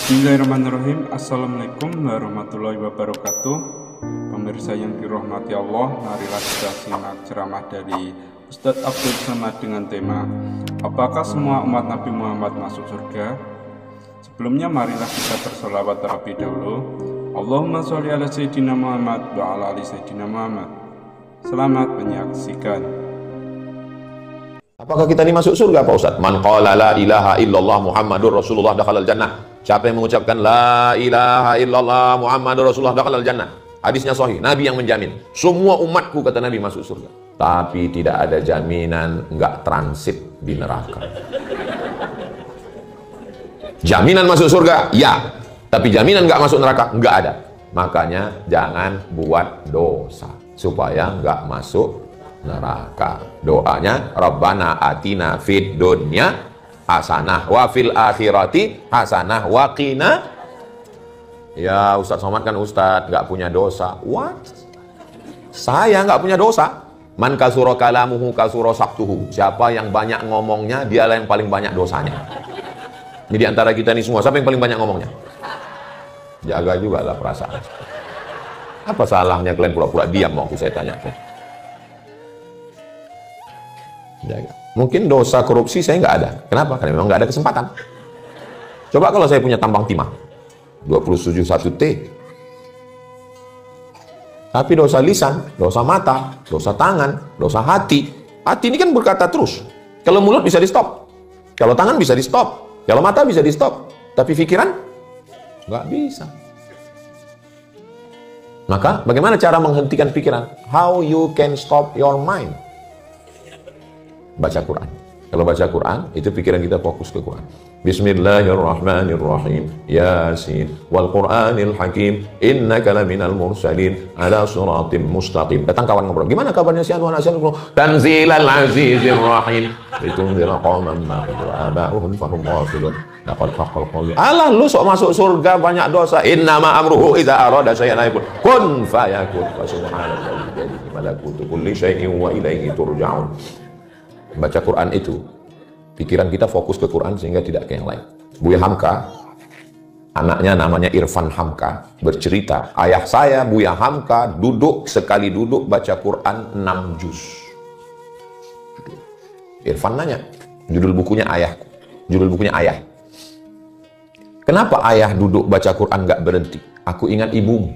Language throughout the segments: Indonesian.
Bismillahirrahmanirrahim. Assalamualaikum warahmatullahi wabarakatuh. Pemirsa yang dirahmati Allah, marilah kita simak ceramah dari Ustadz Abdul Somad dengan tema apakah semua umat Nabi Muhammad masuk surga? Sebelumnya marilah kita bersolawat terlebih dahulu. Allahumma sholli ala Sayyidina Muhammad wa ala ali Sayyidina Muhammad. Selamat menyaksikan. Apakah kita ini masuk surga Pak Ustadz? Man qala la ilaha illallah Muhammadur Rasulullah dakhalal jannah. Siapa yang mengucapkan la ilaha illallah Muhammadur Rasulullah dakhalal jannah. Hadisnya sahih, Nabi yang menjamin. Semua umatku kata Nabi masuk surga. Tapi tidak ada jaminan enggak transit di neraka. Jaminan masuk surga? Ya. Tapi jaminan enggak masuk neraka? Enggak ada. Makanya jangan buat dosa supaya enggak masuk neraka. Doanya Rabbana atina fid dunya hasanah wa fil akhirati hasanah wa qina. Ya Ustadz Somad kan Ustadz nggak punya dosa. What? Saya nggak punya dosa. Man kasuro kalamuhu kasuro saktuhu. Siapa yang banyak ngomongnya, dialah yang paling banyak dosanya. Jadi antara kita ini semua, siapa yang paling banyak ngomongnya? Jaga juga lah perasaan. Apa salahnya kalian pura-pura diam waktu saya tanya? Jaga. Mungkin dosa korupsi saya nggak ada. Kenapa? Karena memang nggak ada kesempatan. Coba kalau saya punya tambang timah 271T, tapi dosa lisan, dosa mata, dosa tangan, dosa hati. Hati ini kan berkata terus. Kalau mulut bisa di stop, kalau tangan bisa di stop, kalau mata bisa di stop, tapi pikiran nggak bisa. Maka bagaimana cara menghentikan pikiran? How you can stop your mind? Baca Quran. Kalau baca Quran, itu pikiran kita fokus ke Quran. Bismillahirrahmanirrahim. Yasin. Wal Qur'anil Hakim. Innaka laminal mursalin. Ala suratim mustaqim. Datang kawan ngobrol. Gimana kabarnya si Anwar Asyad? Tanzilal Azizir Rahim. Litunzira qauman ma aba'uhum fahum ghafilun. Laqad haqqal qawli. Alah lu sok masuk surga banyak dosa. Innama amruhu idza arada syai'an ayakun. Kun fayakun. Wa subhanallahi bi yadihi malakutu kulli syai'in wa ilaihi turja'un. Baca Quran itu, pikiran kita fokus ke Quran sehingga tidak ke yang lain. Buya Hamka, anaknya namanya Irfan Hamka, bercerita, ayah saya Buya Hamka sekali duduk baca Quran 6 juz. Irfan nanya, judul bukunya Ayah. Kenapa ayah duduk baca Quran nggak berhenti? Aku ingat ibumu,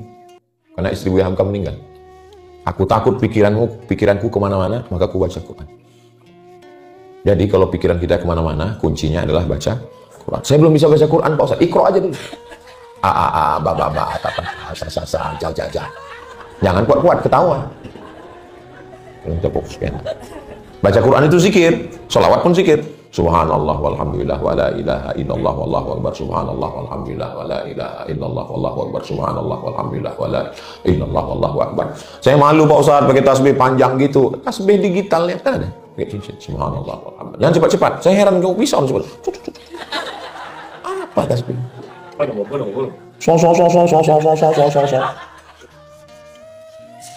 karena istri Buya Hamka meninggal. Aku takut pikiranku kemana-mana, maka aku baca Quran. Jadi kalau pikiran kita kemana-mana, kuncinya adalah baca Quran. Saya belum bisa baca Quran, Pak Ustaz. Iqra aja dulu. Jangan kuat-kuat, ketawa. Kita fokuskan. Baca Quran itu zikir, sholawat pun zikir. Subhanallah walhamdulillah wa la ilaha illallah wallahu akbar. Subhanallah walhamdulillah wa la ilaha illallah wallahu akbar. Subhanallah walhamdulillah wa la ilaha illallah wallahu akbar. Saya malu Pak Ustaz pakai tasbih panjang gitu. Tasbih digitalnya kan ada. Subhanallah walhamdulillah. Jangan cepat-cepat. Saya heran kau bisa cepat. Apa tasbih?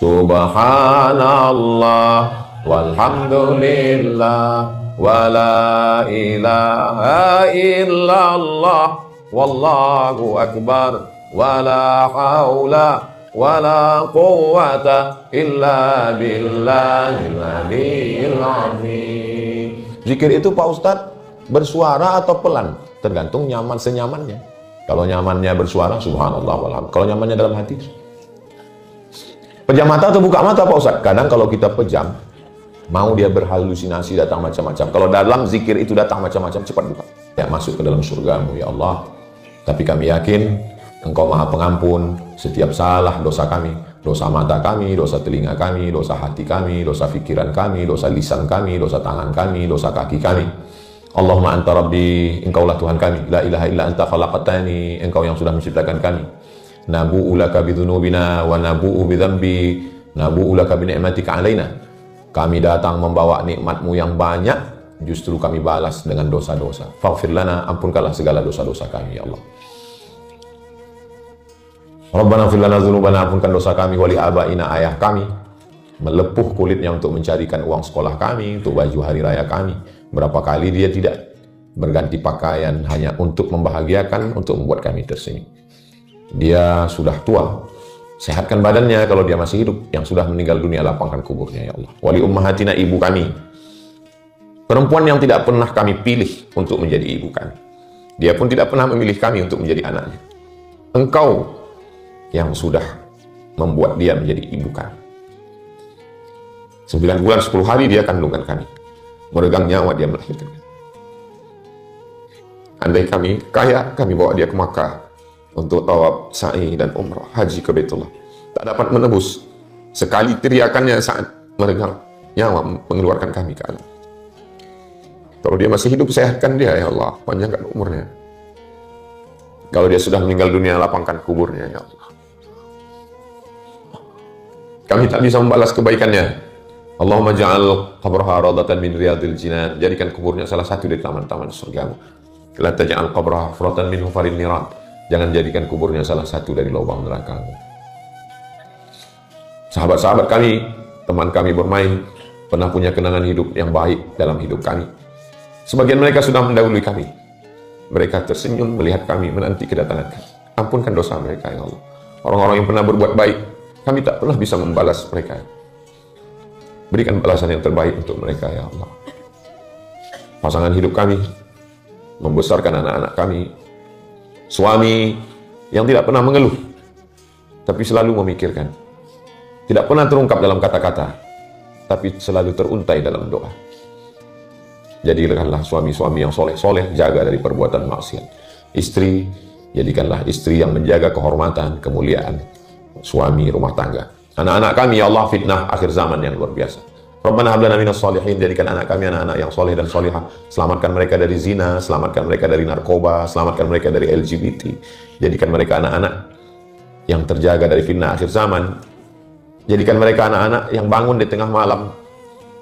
Subhanallah walhamdulillah wa la ilaha illallah wallahu akbar wa la haula wa la quwwata illa billahil aliyyil azim. Zikir itu Pak Ustadz bersuara atau pelan? Tergantung nyaman senyamannya. Kalau nyamannya bersuara subhanallah walhamdulillah. Kalau nyamannya dalam hati. Pejam mata atau buka mata Pak Ustadz? Kadang kalau kita pejam, mau dia berhalusinasi datang macam-macam. Kalau dalam zikir itu datang macam-macam, cepat buka. Ya masuk ke dalam surgamu ya Allah. Tapi kami yakin Engkau Maha Pengampun setiap salah dosa kami, dosa mata kami, dosa telinga kami, dosa hati kami, dosa pikiran kami, dosa lisan kami, dosa tangan kami, dosa kaki kami. Allahumma anta rabbi, Engkaulah Tuhan kami. La ilaha illa anta khalaqtani, Engkau yang sudah menciptakan kami. Nabu'u laka bidhunubina wa nabu'u bidhambi, nabu'u laka bini'matika alaina. Kami datang membawa nikmat-Mu yang banyak, justru kami balas dengan dosa-dosa. Faghfir lana, ampunkanlah segala dosa-dosa kami ya Allah. Rabbana ighfir lana dzunubana, ampunkan dosa kami, wali abaina, ayah kami, melepuh kulitnya untuk mencarikan uang sekolah kami, untuk baju hari raya kami. Berapa kali dia tidak berganti pakaian hanya untuk membahagiakan, untuk membuat kami tersenyum. Dia sudah tua, sehatkan badannya kalau dia masih hidup. Yang sudah meninggal dunia, lapangkan kuburnya ya Allah. Wali ummahatina, ibu kami, perempuan yang tidak pernah kami pilih untuk menjadi ibu kami. Dia pun tidak pernah memilih kami untuk menjadi anaknya. Engkau yang sudah membuat dia menjadi ibu kami. 9 bulan 10 hari dia kandungan kami. Meregang nyawa dia melahirkan kami. Andai kami kaya, kami bawa dia ke Makkah untuk tawaf, sa'i, dan umrah, haji ke Baitullah. Tak dapat menebus sekali teriakannya saat meregang nyawa, mengeluarkan kami ke alam. Kalau dia masih hidup, sehatkan dia ya Allah, panjangkan umurnya. Kalau dia sudah meninggal dunia, lapangkan kuburnya ya Allah. Kami tak bisa membalas kebaikannya. Allahumma ja'al qabraha radatan min riyadil jinan. Jadikan kuburnya salah satu dari taman-taman surgamu. La taj'al qabraha hufratan min hufarin niran. Jangan jadikan kuburnya salah satu dari lubang neraka. Sahabat-sahabat kami, teman kami bermain, pernah punya kenangan hidup yang baik dalam hidup kami. Sebagian mereka sudah mendahului kami. Mereka tersenyum melihat kami menanti kedatangan kami. Ampunkan dosa mereka ya Allah. Orang-orang yang pernah berbuat baik, kami tak pernah bisa membalas mereka. Berikan balasan yang terbaik untuk mereka ya Allah. Pasangan hidup kami, membesarkan anak-anak kami, suami yang tidak pernah mengeluh, tapi selalu memikirkan. Tidak pernah terungkap dalam kata-kata, tapi selalu teruntai dalam doa. Jadikanlah suami-suami yang soleh-soleh, jaga dari perbuatan maksiat. Istri, jadikanlah istri yang menjaga kehormatan, kemuliaan suami rumah tangga. Anak-anak kami ya Allah, fitnah akhir zaman yang luar biasa. Rabbana hab lana minas shalihin, jadikan anak kami anak-anak yang soleh dan solihah. Selamatkan mereka dari zina, selamatkan mereka dari narkoba, selamatkan mereka dari LGBT. Jadikan mereka anak-anak yang terjaga dari fitnah akhir zaman. Jadikan mereka anak-anak yang bangun di tengah malam,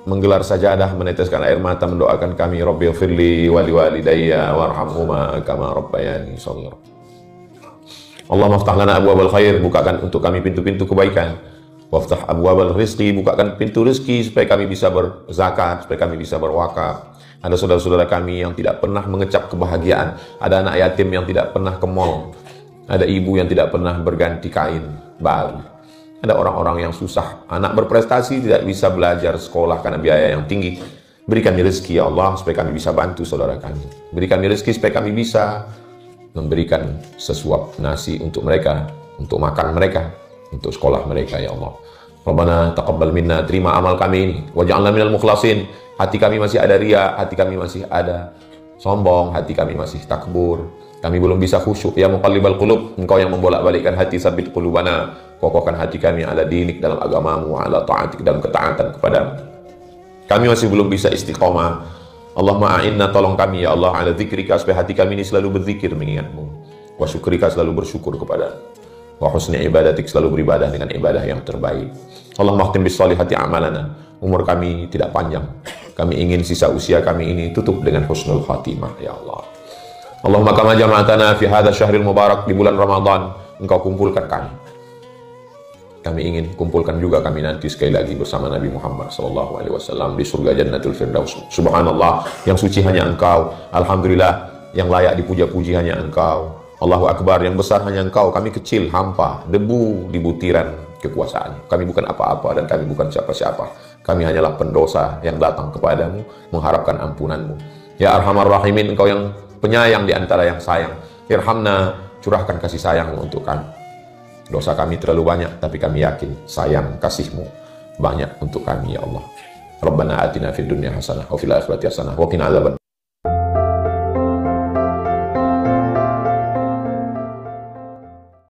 menggelar sajadah, meneteskan air mata, mendoakan kami, Rabbighfirli wa liwalidayya warhamhuma kama rabbayani shaghira. Allahumma aftah lana abwabal khair, bukakan untuk kami pintu-pintu kebaikan. Waftah abwabal rizqi, bukakan pintu rezeki supaya kami bisa berzakat, supaya kami bisa berwakaf. Ada saudara-saudara kami yang tidak pernah mengecap kebahagiaan. Ada anak yatim yang tidak pernah ke mall. Ada ibu yang tidak pernah berganti kain baru. Ada orang-orang yang susah, anak berprestasi tidak bisa belajar sekolah karena biaya yang tinggi. Berikan rezeki ya Allah supaya kami bisa bantu saudara kami. Berikan rezeki supaya kami bisa memberikan sesuap nasi untuk mereka, untuk makan mereka, untuk sekolah mereka ya Allah. Rabbana taqabbal minna, terima amal kami ini. Waj'alna minal mukhlasin. Hati kami masih ada riya, hati kami masih ada sombong, hati kami masih takbur. Kami belum bisa khusyuk. Ya muqallibal qulub, Engkau yang membolak-balikkan hati, sabit qulubana. Kokohkan hati kami ala dinik, dalam agamamu, ala ta'atik, dalam ketaatan kepadamu. Kami masih belum bisa istiqomah. Allahumma a'inna, tolong kami ya Allah, ala dzikrika, supaya hati kami ini selalu berzikir mengingatmu. Wa syukrika, selalu bersyukur kepada. Wa husni ibadatik, selalu beribadah dengan ibadah yang terbaik. Allahumma khtim bis solihati amalana. Umur kami tidak panjang. Kami ingin sisa usia kami ini tutup dengan husnul khatimah ya Allah. Allahumma kama jama'atana fi hadha syahril mubarak, di bulan Ramadan Engkau kumpulkan kami. Kami ingin kumpulkan juga kami nanti sekali lagi bersama Nabi Muhammad SAW di surga Jannatul Firdaus. Subhanallah, yang suci hanya Engkau. Alhamdulillah, yang layak dipuja-puji hanya Engkau. Allahu Akbar, yang besar hanya Engkau. Kami kecil, hampa, debu di butiran kekuasaan. Kami bukan apa-apa dan kami bukan siapa-siapa. Kami hanyalah pendosa yang datang kepadamu mengharapkan ampunanmu. Ya Arhamar Rahimin, Engkau yang penyayang di antara yang sayang. Irhamna, curahkan kasih sayang untuk kami. Dosa kami terlalu banyak, tapi kami yakin sayang kasih-Mu banyak untuk kami ya Allah. Rabbana atina fid dunya hasanah wa fil akhirati hasanah wa qina adzaban